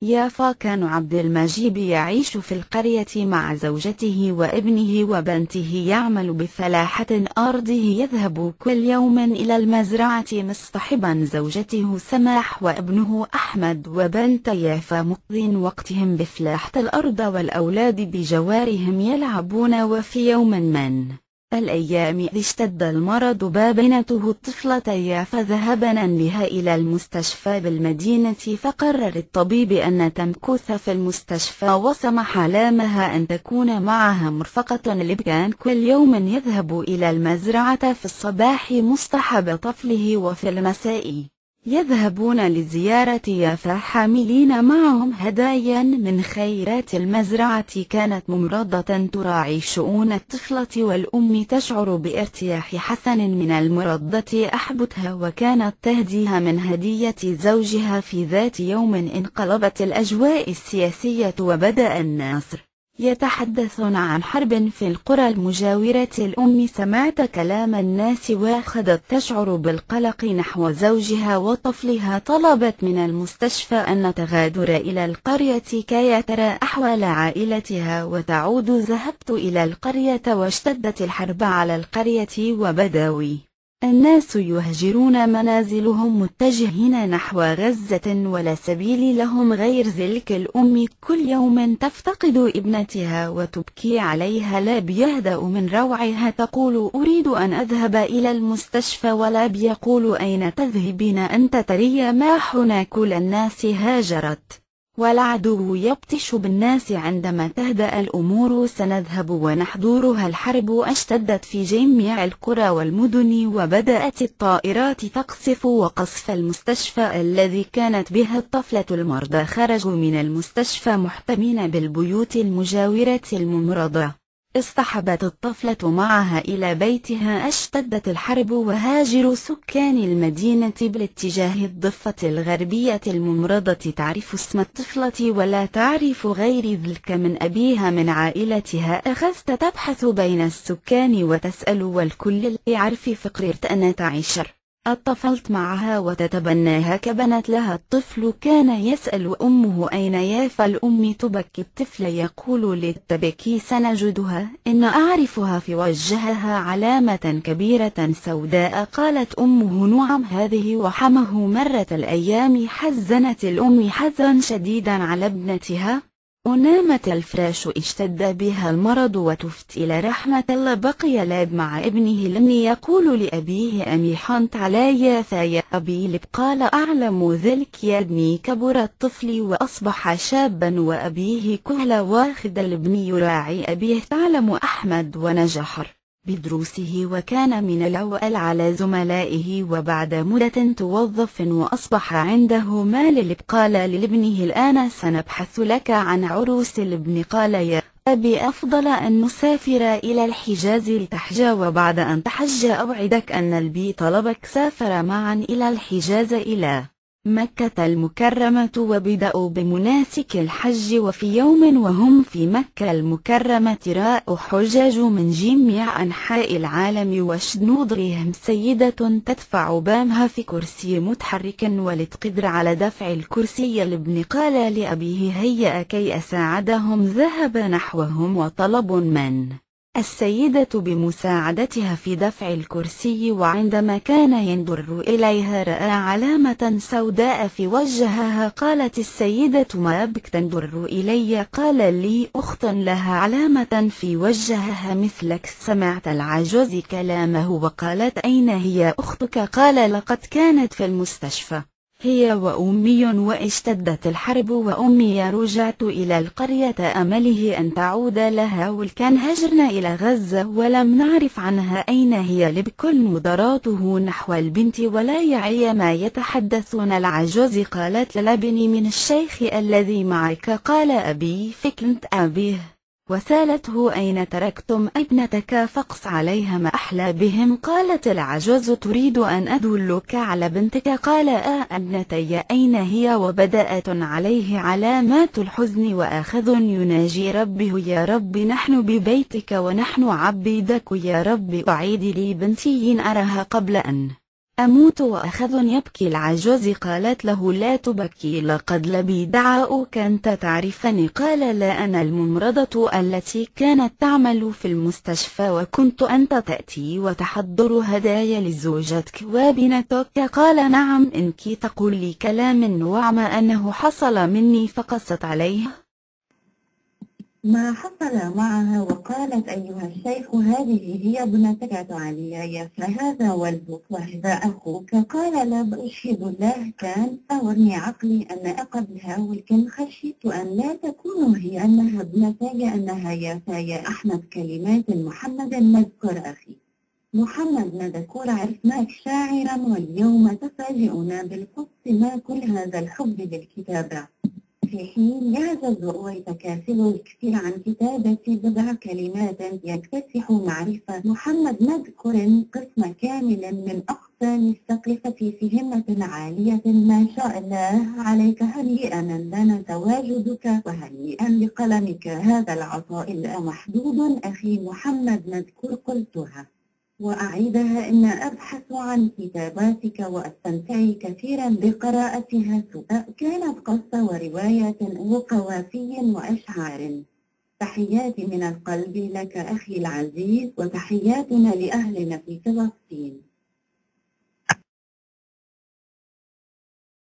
يافا كان عبد المجيد يعيش في القرية مع زوجته وابنه وبنته، يعمل بفلاحة أرضه، يذهب كل يوم إلى المزرعة مصطحبا زوجته سماح وابنه أحمد وبنت يافا، مقضين وقتهم بفلاحة الأرض والأولاد بجوارهم يلعبون. وفي يوم من الأيام إذ اشتد المرض بابنته الطفلة يافا ذهبنا بها إلى المستشفى بالمدينة، فقرر الطبيب أن تمكث في المستشفى وسمح لها أن تكون معها مرفقة لبكان كل يوم يذهب إلى المزرعة في الصباح مصطحب طفله، وفي المساء يذهبون لزيارة يافا حاملين معهم هدايا من خيرات المزرعة. كانت ممرضة تراعي شؤون الطفلة، والأم تشعر بارتياح حسن من المرضة أحبتها، وكانت تهديها من هدية زوجها. في ذات يوم انقلبت الأجواء السياسية وبدأ الناس يتحدثون عن حرب في القرى المجاورة. الأم سمعت كلام الناس وأخذت تشعر بالقلق نحو زوجها وطفلها، طلبت من المستشفى أن تغادر إلى القرية كي ترى أحوال عائلتها وتعود. ذهبت إلى القرية واشتدت الحرب على القرية، وبداوي الناس يهجرون منازلهم متجهين نحو غزة، ولا سبيل لهم غير ذلك. الأم كل يوم تفتقد ابنتها وتبكي عليها. لاب يهدأ من روعها، تقول أريد أن أذهب إلى المستشفى، ولاب يقول أين تذهبين أنت تري ما هنا كل الناس هاجرت والعدو يبطش بالناس. عندما تهدأ الأمور سنذهب ونحضرها. الحرب اشتدت في جميع القرى والمدن، وبدأت الطائرات تقصف وقصف المستشفى الذي كانت بها الطفلة. المرضى خرجوا من المستشفى محتمين بالبيوت المجاورة. الممرضة اصطحبت الطفلة معها إلى بيتها. اشتدت الحرب وهاجر سكان المدينة بالاتجاه الضفة الغربية. الممرضة تعرف اسم الطفلة ولا تعرف غير ذلك من أبيها من عائلتها. أخذت تبحث بين السكان وتسأل، والكل يعرف فقرة أن تعيشر. اتصلت معها وتتبناها كبنت لها. الطفل كان يسأل أمه أين يافا. الأم تبكي الطفل، يقول لتبكي سنجدها، إن أعرفها في وجهها علامة كبيرة سوداء. قالت أمه نعم هذه. وحمه. مرت الأيام، حزنت الأم حزنا شديدا على ابنتها، ونامت الفراش. اشتد بها المرض وتفت إلى رحمة الله. بقي لاب مع ابنه. لم يقول لأبيه أمي حنت علي يا أبي لب. قال أعلم ذلك يا ابني، كبر الطفل وأصبح شابا وأبيه كهل واخد الابن يراعي أبيه. تعلم أحمد ونجح بدروسه وكان من الأوائل على زملائه، وبعد مدة توظف وأصبح عنده مال. لب قال لابنه الآن سنبحث لك عن عروس. الابن قال يا أبي أفضل أن نسافر إلى الحجاز لتحج، وبعد أن تحج أوعدك أن البي طلبك. سافر معا إلى الحجاز إلى مكة المكرمة، وبدأوا بمناسك الحج. وفي يوم وهم في مكة المكرمة راءوا حجاج من جميع أنحاء العالم وشنودرهم سيدة تدفع بامها في كرسي متحرك، ولتقدر على دفع الكرسي. الابن قال لأبيه هيأ كي أساعدهم. ذهب نحوهم وطلب من السيدة بمساعدتها في دفع الكرسي، وعندما كان ينظر إليها رأى علامة سوداء في وجهها. قالت السيدة ما بك تنظر إلي؟ قال لي أخت لها علامة في وجهها مثلك. سمعت العجوز كلامه وقالت أين هي أختك؟ قال لقد كانت في المستشفى هي وأمي، واشتدت الحرب وأمي. رجعت إلى القرية أمله أن تعود لها، والكان هجرنا إلى غزة ولم نعرف عنها أين هي. لبكل نظراته نحو البنت ولا يعي ما يتحدثون. العجوز قالت لابني من الشيخ الذي معك؟ قال أبي فكنت أبيه. وسالته أين تركتم ابنتك؟ فقص عليها ما أحلى بهم. قالت العجوز تريد أن أدلك على بنتك؟ قال ابنتي أين هي؟ وبدأت عليه علامات الحزن وآخذ يناجي ربه يا رب نحن ببيتك ونحن عبيدك، يا رب أعيد لي بنتي إن أراها قبل أن أموت وأخذ يبكي. العجوز قالت له لا تبكي، لقد لبي دعاؤك، أنت تعرفني؟ قال لا، أنا الممرضة التي كانت تعمل في المستشفى، وكنت أنت تأتي وتحضر هدايا لزوجتك وبنتك. قال نعم، إنك تقولي كلام وعم أنه حصل مني. فقصت عليه ما حصل معها وقالت أيها الشيخ هذه هي ابنتك علي، فهذا ولدك وهذا أخوك. قال لا، أشهد الله كان أورني عقلي أن أقبلها، ولكن خشيت أن لا تكون هي أنها ابنتي، أنها يا أحمد كلمات محمد مذكور أخي محمد مذكور، عرفناك شاعرا واليوم تفاجئنا بالقدس. ما كل هذا الحب بالكتابة في حين يعجز ويتكاسل الكثير عن كتابة بضع كلمات يكتسح معرفة محمد مذكور قسم كامل من أقسام الثقافة في همة عالية. ما شاء الله عليك، هنيئا لنا تواجدك وهنيئا لقلمك، هذا العطاء اللامحدود أخي محمد مذكور. قلتها وأعيدها، إن أبحث عن كتاباتك وأستمتع كثيرا بقراءتها، سواء كانت قصة ورواية وقوافي وأشعار. تحياتي من القلب لك أخي العزيز، وتحياتنا لأهلنا في فلسطين.